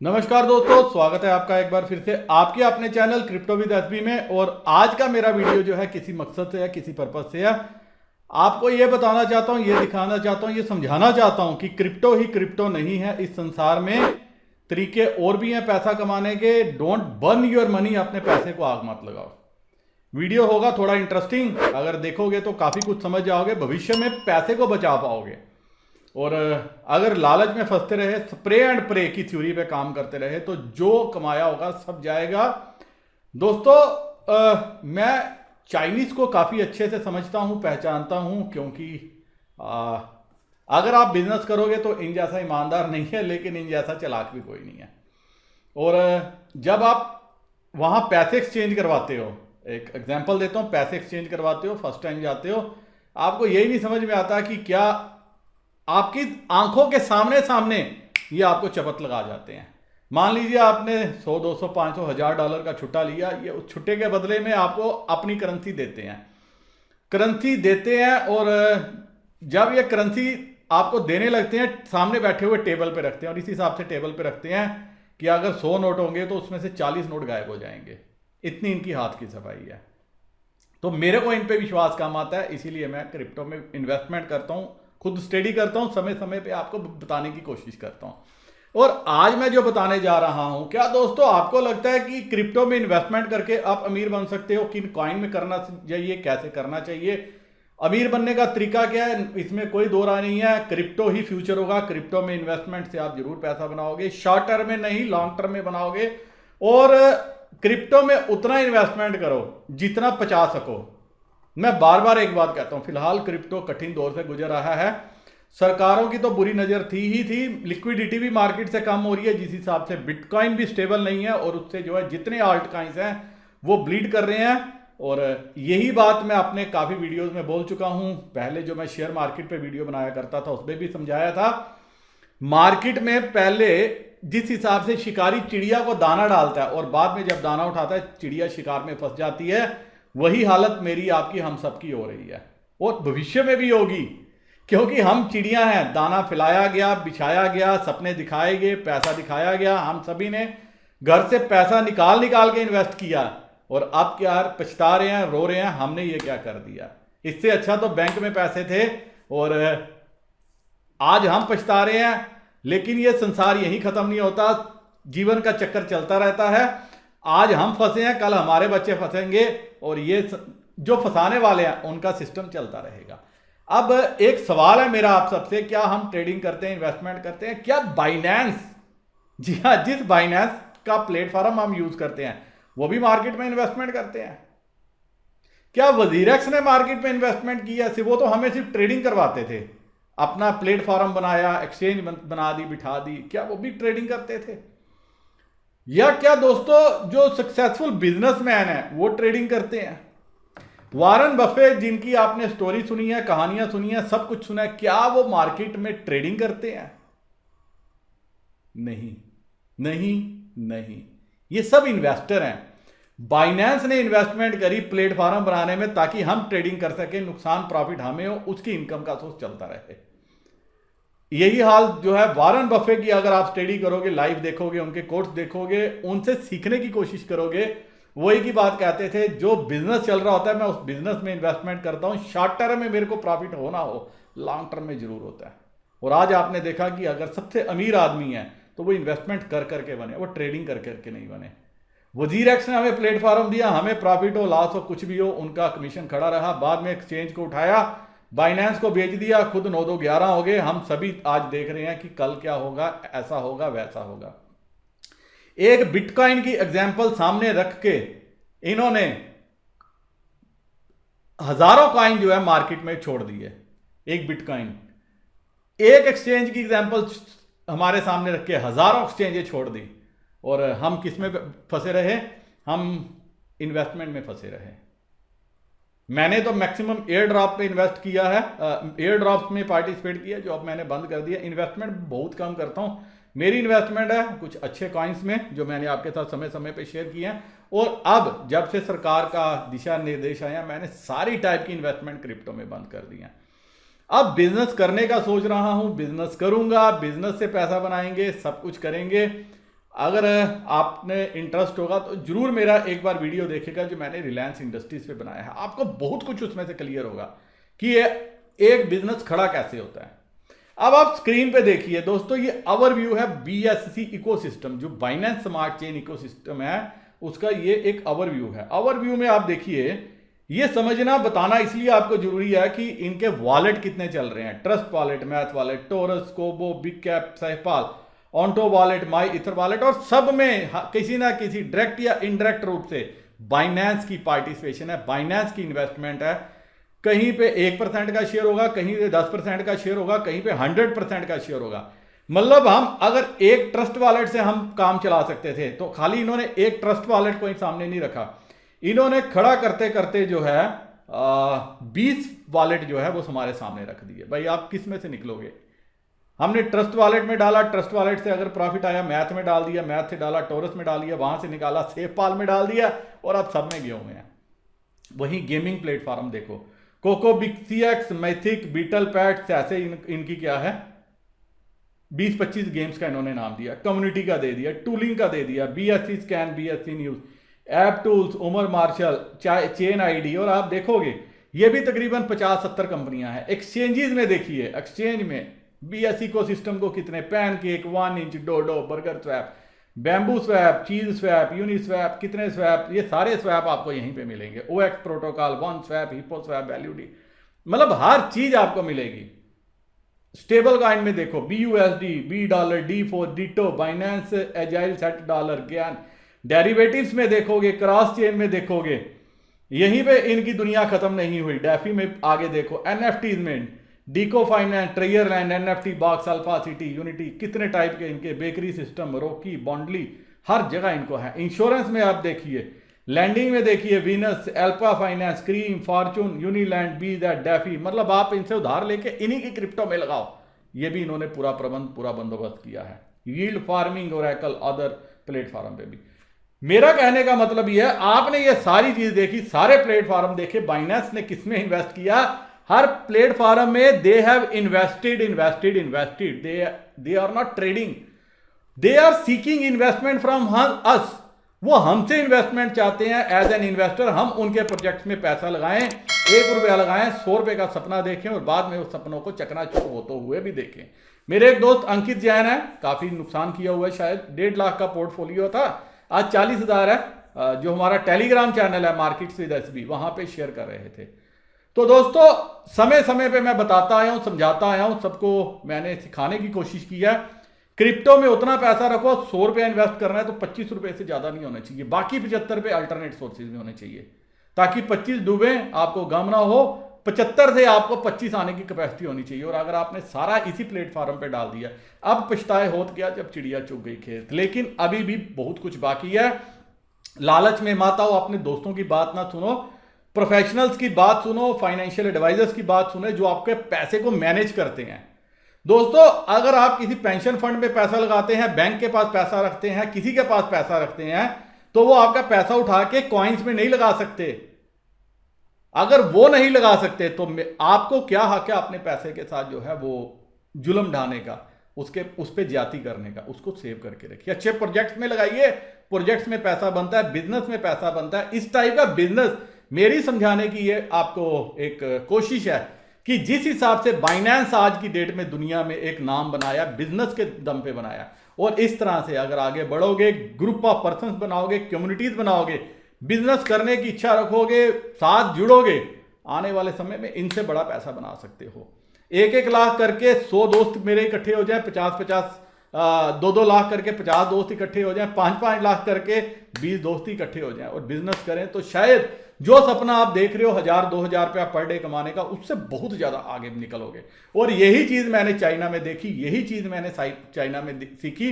नमस्कार दोस्तों, स्वागत है आपका एक बार फिर से आपके अपने चैनल क्रिप्टो विद एसबी में। और आज का मेरा वीडियो जो है किसी मकसद से या किसी पर्पज से है। आपको ये बताना चाहता हूँ, ये दिखाना चाहता हूँ, ये समझाना चाहता हूँ कि क्रिप्टो ही क्रिप्टो नहीं है। इस संसार में तरीके और भी हैं पैसा कमाने के। डोंट बर्न योर मनी, अपने पैसे को आग मत लगाओ। वीडियो होगा थोड़ा इंटरेस्टिंग, अगर देखोगे तो काफ़ी कुछ समझ जाओगे, भविष्य में पैसे को बचा पाओगे। और अगर लालच में फंसते रहे, स्प्रे एंड प्रे की थ्योरी पे काम करते रहे, तो जो कमाया होगा सब जाएगा। दोस्तों, मैं चाइनीज को काफ़ी अच्छे से समझता हूँ, पहचानता हूँ, क्योंकि अगर आप बिजनेस करोगे तो इन जैसा ईमानदार नहीं है, लेकिन इन जैसा चालाक भी कोई नहीं है। और जब आप वहाँ पैसे एक्सचेंज करवाते हो, एक एग्जांपल देता हूँ, पैसे एक्सचेंज करवाते हो, फर्स्ट टाइम जाते हो, आपको यही नहीं समझ में आता कि क्या आपकी आंखों के सामने सामने ये आपको चपत लगा जाते हैं। मान लीजिए आपने 100, 200, 500, $1000 का छुट्टा लिया, ये उस छुट्टे के बदले में आपको अपनी करेंसी देते हैं। और जब ये करेंसी आपको देने लगते हैं, सामने बैठे हुए टेबल पे रखते हैं, और इस हिसाब से टेबल पे रखते हैं कि अगर 100 नोट होंगे तो उसमें से 40 नोट गायब हो जाएंगे। इतनी इनकी हाथ की सफाई है। तो मेरे को इन पे विश्वास कम आता है, इसीलिए मैं क्रिप्टो में इन्वेस्टमेंट करता हूँ, खुद स्टडी करता हूँ, समय समय पे आपको बताने की कोशिश करता हूँ। और आज मैं जो बताने जा रहा हूं, क्या दोस्तों आपको लगता है कि क्रिप्टो में इन्वेस्टमेंट करके आप अमीर बन सकते हो? किन कॉइन में करना चाहिए, कैसे करना चाहिए, अमीर बनने का तरीका क्या है? इसमें कोई दो राय नहीं है, क्रिप्टो ही फ्यूचर होगा। क्रिप्टो में इन्वेस्टमेंट से आप जरूर पैसा बनाओगे, शॉर्ट टर्म में नहीं, लॉन्ग टर्म में बनाओगे। और क्रिप्टो में उतना इन्वेस्टमेंट करो जितना बचा सको। मैं बार बार एक बात कहता हूं, फिलहाल क्रिप्टो कठिन दौर से गुजर रहा है। सरकारों की तो बुरी नजर थी, लिक्विडिटी भी मार्केट से कम हो रही है, जिस हिसाब से बिटकॉइन भी स्टेबल नहीं है, और उससे जो है जितने आल्ट कॉइन्स हैं वो ब्लीड कर रहे हैं। और यही बात मैं अपने काफी वीडियोस में बोल चुका हूं। पहले जो मैं शेयर मार्केट पे वीडियो बनाया करता था उसमें भी समझाया था। मार्केट में पहले जिस हिसाब से शिकारी चिड़िया को दाना डालता है और बाद में जब दाना उठाता है चिड़िया शिकार में फंस जाती है, वही हालत मेरी, आपकी, हम सबकी हो रही है, और भविष्य में भी होगी। क्योंकि हम चिड़िया हैं, दाना खिलाया गया, बिछाया गया, सपने दिखाए गए, पैसा दिखाया गया, हम सभी ने घर से पैसा निकाल निकाल के इन्वेस्ट किया, और अब क्या पछता रहे हैं, रो रहे हैं, हमने ये क्या कर दिया। इससे अच्छा तो बैंक में पैसे थे, और आज हम पछता रहे हैं। लेकिन ये संसार यही खत्म नहीं होता, जीवन का चक्कर चलता रहता है। आज हम फंसे हैं, कल हमारे बच्चे फंसेंगे, और ये जो फंसाने वाले हैं उनका सिस्टम चलता रहेगा। अब एक सवाल है मेरा आप सबसे, क्या हम ट्रेडिंग करते हैं, इन्वेस्टमेंट करते हैं? क्या बाइनेंस, जी हाँ, जिस बाइनेंस का प्लेटफॉर्म हम यूज करते हैं वो भी मार्केट में इन्वेस्टमेंट करते हैं? क्या वजीरेक्स ने मार्केट में इन्वेस्टमेंट किया? वो तो हमें सिर्फ ट्रेडिंग करवाते थे, अपना प्लेटफॉर्म बनाया, एक्सचेंज बना दी, बिठा दी, क्या वो भी ट्रेडिंग करते थे? या क्या दोस्तों जो सक्सेसफुल बिजनेसमैन है वो ट्रेडिंग करते हैं? वॉरेन बफेट, जिनकी आपने स्टोरी सुनी है, कहानियां सुनी है, सब कुछ सुना है, क्या वो मार्केट में ट्रेडिंग करते हैं? नहीं, नहीं, नहीं, ये सब इन्वेस्टर हैं। बाइनेंस ने इन्वेस्टमेंट करी प्लेटफॉर्म बनाने में ताकि हम ट्रेडिंग कर सके, नुकसान प्रॉफिट हमें हो, उसकी इनकम का सोर्स चलता रहे। यही हाल जो है वॉरेन बफेट की, अगर आप स्टडी करोगे, लाइव देखोगे, उनके कोर्स देखोगे, उनसे सीखने की कोशिश करोगे, वो एक ही बात कहते थे, जो बिजनेस चल रहा होता है मैं उस बिजनेस में इन्वेस्टमेंट करता हूं, शॉर्ट टर्म में मेरे को प्रॉफिट होना हो, लॉन्ग टर्म में जरूर होता है। और आज आपने देखा कि अगर सबसे अमीर आदमी है तो वो इन्वेस्टमेंट कर करके बने, वो ट्रेडिंग कर करके नहीं बने। वजीरेक्स ने हमें प्लेटफॉर्म दिया, हमें प्रॉफिट हो, लॉस हो, कुछ भी हो, उनका कमीशन खड़ा रहा, बाद में एक्सचेंज को उठाया, बाइनेंस को बेच दिया, खुद 9 2 11 हो गए। हम सभी आज देख रहे हैं कि कल क्या होगा, ऐसा होगा, वैसा होगा। एक बिटकॉइन की एग्जांपल सामने रख के इन्होंने हजारों कॉइन जो है मार्केट में छोड़ दिए। एक बिटकॉइन, एक एक्सचेंज की एग्जांपल हमारे सामने रख के हजारों एक्सचेंजें छोड़ दी, और हम किस में फंसे रहे? हम इन्वेस्टमेंट में फंसे रहे। मैंने तो मैक्सिमम एयर ड्रॉप पे इन्वेस्ट किया है, एयर ड्रॉप्स में पार्टिसिपेट किया, जो अब मैंने बंद कर दिया। इन्वेस्टमेंट बहुत कम करता हूं। मेरी इन्वेस्टमेंट है कुछ अच्छे कॉइन्स में, जो मैंने आपके साथ समय समय पे शेयर किए हैं। और अब जब से सरकार का दिशा निर्देश आया, मैंने सारी टाइप की इन्वेस्टमेंट क्रिप्टो में बंद कर दिया। अब बिजनेस करने का सोच रहा हूं, बिजनेस करूंगा, बिजनेस से पैसा बनाएंगे, सब कुछ करेंगे। अगर आपने इंटरेस्ट होगा तो जरूर मेरा एक बार वीडियो देखेगा जो मैंने रिलायंस इंडस्ट्रीज पे बनाया है, आपको बहुत कुछ उसमें से क्लियर होगा कि ये एक बिजनेस खड़ा कैसे होता है। अब आप स्क्रीन पे देखिए दोस्तों, ये ओवरव्यू है BSC इकोसिस्टम, जो बाइनेंस स्मार्ट चेन इकोसिस्टम है उसका ये एक ओवरव्यू है। ओवरव्यू में आप देखिए, ये समझना बताना इसलिए आपको जरूरी है कि इनके वॉलेट कितने चल रहे हैं। Trust Wallet, Math Wallet, Torus, Kobo, BitKeep, SafePal, ONTO Wallet, My Ether Wallet, और सब में किसी ना किसी डायरेक्ट या इनडायरेक्ट रूप से बाइनेंस की पार्टिसिपेशन है, बाइनेंस की इन्वेस्टमेंट है। कहीं पे 1% का शेयर होगा, कहीं पे 10% का शेयर होगा, कहीं पे 100% का शेयर होगा। मतलब हम अगर एक ट्रस्ट वॉलेट से हम काम चला सकते थे, तो खाली इन्होंने एक ट्रस्ट वॉलेट को ही सामने नहीं रखा, इन्होंने खड़ा करते करते जो है 20 वॉलेट जो है वो हमारे सामने रख दिए। भाई आप किस में से निकलोगे? हमने ट्रस्ट वॉलेट में डाला, ट्रस्ट वॉलेट से अगर प्रॉफिट आया मैथ में डाल दिया, मैथ से डाला टोरस में डाल दिया, वहां से निकाला सेफपाल में डाल दिया, और अब सब में गए हुए हैं। वहीं गेमिंग प्लेटफॉर्म देखो, कोको, बिक्सीएक्स, मैथिक, बीटल पैट्स, ऐसे इनकी क्या है 20-25 गेम्स का इन्होंने नाम दिया, कम्युनिटी का दे दिया, टूलिंग का दे दिया, BSC scan, BSC news, app tools, उमर मार्शल, चेन आईडी, और आप देखोगे ये भी तकरीबन 50-70 कंपनियां हैं। एक्सचेंजेस में देखिए, एक्सचेंज में BSC इकोसिस्टम को कितने, Pancake, 1 inch, Dodo, Burger Swap, Bamboo Swap, Cheese Swap, Uniswap, कितने स्वैप, ये सारे स्वैप आपको यहीं पे मिलेंगे। OX protocol, one swap, Hippo Swap, ValueDeFi, मतलब हर चीज आपको मिलेगी। स्टेबल कॉइन में देखो BUSD, $, D4, ditto, Binance, agile set dollar, ज्ञान। डेरिवेटिव्स में देखोगे, क्रॉस चेन में देखोगे, यहीं पे इनकी दुनिया खत्म नहीं हुई। डेफी में आगे देखो, NFTs में Dego Finance, Treasureland, NFT Box, Alpha City, Unity, कितने टाइप के इनके, बेकरी सिस्टम, रॉकी, बॉन्डली, हर जगह इनको है। इंश्योरेंस में आप देखिए, लैंडिंग में देखिए, Venus, Alpha Finance, Cream, ForTube, Unilend, bZx, DeFi, मतलब आप इनसे उधार लेके इन्हीं की क्रिप्टो में लगाओ। ये भी इन्होंने पूरा प्रबंध, पूरा बंदोबस्त किया है। Yield farming, Oracle, other platform पे भी। मेरा कहने का मतलब यह है, आपने ये सारी चीज देखी, सारे प्लेटफॉर्म देखे, बाइनेंस ने किसमें इन्वेस्ट किया, हर प्लेटफॉर्म में they have invested, they are not trading, they are seeking investment from us. वो हमसे इन्वेस्टमेंट चाहते हैं एज एन इन्वेस्टर, हम उनके प्रोजेक्ट्स में पैसा लगाएं, 1 रुपया लगाएं, 100 रुपए का सपना देखें और बाद में उस सपनों को चकनाचूर होते हुए भी देखें। मेरे एक दोस्त अंकित जैन है, काफी नुकसान किया हुआ है, शायद 1.5 लाख का पोर्टफोलियो था, आज 40,000 है। जो हमारा टेलीग्राम चैनल है मार्केट्स विद SB, वहां पे शेयर कर रहे थे। तो दोस्तों समय समय पे मैं बताता आया हूं, समझाता आया हूं, सबको मैंने सिखाने की कोशिश की है। क्रिप्टो में उतना पैसा रखो, 100 रुपया इन्वेस्ट करना है तो 25 रुपए से ज्यादा नहीं होना चाहिए, बाकी 75 रुपए अल्टरनेट सोर्सेज में होने चाहिए, ताकि 25 डूबे, आपको गम ना हो। 75 से आपको 25 आने की कैपेसिटी होनी चाहिए। और अगर आपने सारा इसी प्लेटफॉर्म पे डाल दिया, अब पछताए होत क्या जब चिड़िया चुग गई खेत। लेकिन अभी भी बहुत कुछ बाकी है। लालच में मत आओ, अपने दोस्तों की बात ना सुनो, प्रोफेशनल्स की बात सुनो, फाइनेंशियल एडवाइजर्स की बात सुनो जो आपके पैसे को मैनेज करते हैं। दोस्तों अगर आप किसी पेंशन फंड में पैसा लगाते हैं, बैंक के पास पैसा रखते हैं, किसी के पास पैसा रखते हैं, तो वो आपका पैसा उठा के कॉइन्स में नहीं लगा सकते। अगर वो नहीं लगा सकते तो आपको क्या हक है अपने पैसे के साथ जो है वो जुल्म ढाने का, उस पर ज्यादती करने का। उसको सेव करके रखिए, अच्छे प्रोजेक्ट्स में लगाइए, प्रोजेक्ट्स में पैसा बनता है, बिजनेस में पैसा बनता है। इस टाइप का बिजनेस मेरी समझाने की ये आपको एक कोशिश है कि जिस हिसाब से बाइनेंस आज की डेट में दुनिया में एक नाम बनाया, बिजनेस के दम पे बनाया, और इस तरह से अगर आगे बढ़ोगे, ग्रुप ऑफ पर्संस बनाओगे, कम्युनिटीज बनाओगे, बिजनेस करने की इच्छा रखोगे, साथ जुड़ोगे, आने वाले समय में इनसे बड़ा पैसा बना सकते हो। 1-1 लाख करके 100 दोस्त मेरे इकट्ठे हो जाए, 50-50 2-2 लाख करके 50 दोस्त इकट्ठे हो जाएं, 5-5 लाख करके 20 दोस्त इकट्ठे हो जाएं और बिजनेस करें, तो शायद जो सपना आप देख रहे हो 1000-2000 रुपया पर डे कमाने का, उससे बहुत ज्यादा आगे निकलोगे। और यही चीज मैंने चाइना में देखी, यही चीज मैंने चाइना में सीखी,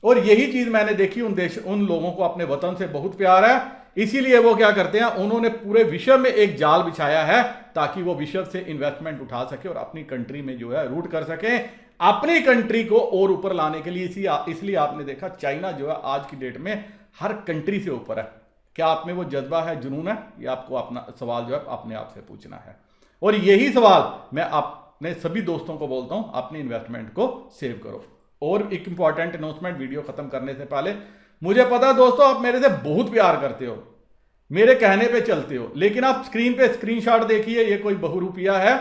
और यही चीज मैंने देखी। उन लोगों को अपने वतन से बहुत प्यार है, इसीलिए वो क्या करते हैं, उन्होंने पूरे विश्व में एक जाल बिछाया है ताकि वो विश्व से इन्वेस्टमेंट उठा सके और अपनी कंट्री में जो है रूट कर सके, अपनी कंट्री को और ऊपर लाने के लिए। इसलिए आपने देखा चाइना जो है आज की डेट में हर कंट्री से ऊपर है। क्या आप में वो जज्बा है, जुनून है? ये आपको अपना सवाल जो है अपने आप से पूछना है। और यही सवाल मैं अपने सभी दोस्तों को बोलता हूं, अपनी इन्वेस्टमेंट को सेव करो। और एक इंपॉर्टेंट अनाउंसमेंट वीडियो खत्म करने से पहले, मुझे पता है दोस्तों आप मेरे से बहुत प्यार करते हो, मेरे कहने पे चलते हो, लेकिन आप स्क्रीन पे स्क्रीनशॉट देखिए, ये कोई बहुरूपिया है,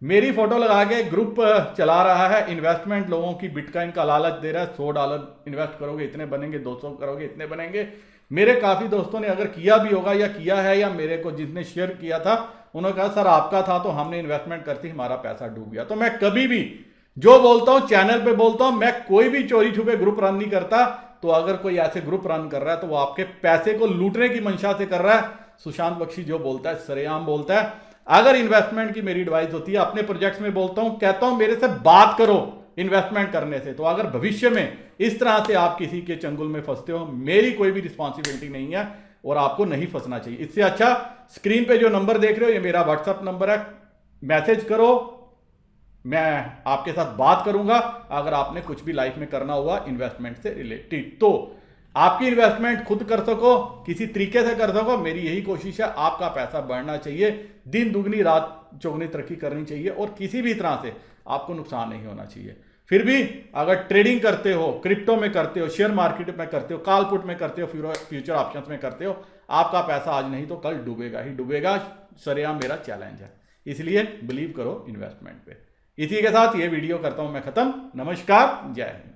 मेरी फोटो लगा के ग्रुप चला रहा है, इन्वेस्टमेंट लोगों की बिटकॉइन का लालच दे रहा है, $100 इन्वेस्ट करोगे इतने बनेंगे, 200 करोगे इतने बनेंगे। मेरे काफी दोस्तों ने अगर किया भी होगा या किया है, या मेरे को जिसने शेयर किया था उन्होंने कहा सर आपका था तो हमने इन्वेस्टमेंट करती, हमारा पैसा डूब गया। तो मैं कभी भी जो बोलता हूं चैनल पे बोलता हूं, मैं कोई भी चोरी छुपे ग्रुप रन नहीं करता। तो अगर कोई ऐसे ग्रुप रन कर रहा है तो वो आपके पैसे को लूटने की मंशा से कर रहा है। सुशांत बख्शी जो बोलता है सरेआम बोलता है। अगर इन्वेस्टमेंट की मेरी एडवाइस होती है, अपने प्रोजेक्ट्स में बोलता हूं, कहता हूं मेरे से बात करो इन्वेस्टमेंट करने से। तो अगर भविष्य में इस तरह से आप किसी के चंगुल में फंसते हो, मेरी कोई भी रिस्पॉन्सिबिलिटी नहीं है और आपको नहीं फंसना चाहिए। इससे अच्छा स्क्रीन पे जो नंबर देख रहे हो ये मेरा व्हाट्सएप नंबर है, मैसेज करो, मैं आपके साथ बात करूंगा अगर आपने कुछ भी लाइफ में करना हुआ इन्वेस्टमेंट से रिलेटेड। तो आपकी इन्वेस्टमेंट खुद कर सको, किसी तरीके से कर सको, मेरी यही कोशिश है। आपका पैसा बढ़ना चाहिए, दिन दुगनी रात चौगुनी तरक्की करनी चाहिए और किसी भी तरह से आपको नुकसान नहीं होना चाहिए। फिर भी अगर ट्रेडिंग करते हो, क्रिप्टो में करते हो, शेयर मार्केट में करते हो, कॉल पुट में करते हो, फ्यूचर ऑप्शंस में करते हो, आपका पैसा आज नहीं तो कल डूबेगा ही डूबेगा। सरेआम मेरा चैलेंज है, इसलिए बिलीव करो इन्वेस्टमेंट पे। इसी के साथ ये वीडियो करता हूं मैं खत्म। नमस्कार, जय हिंद।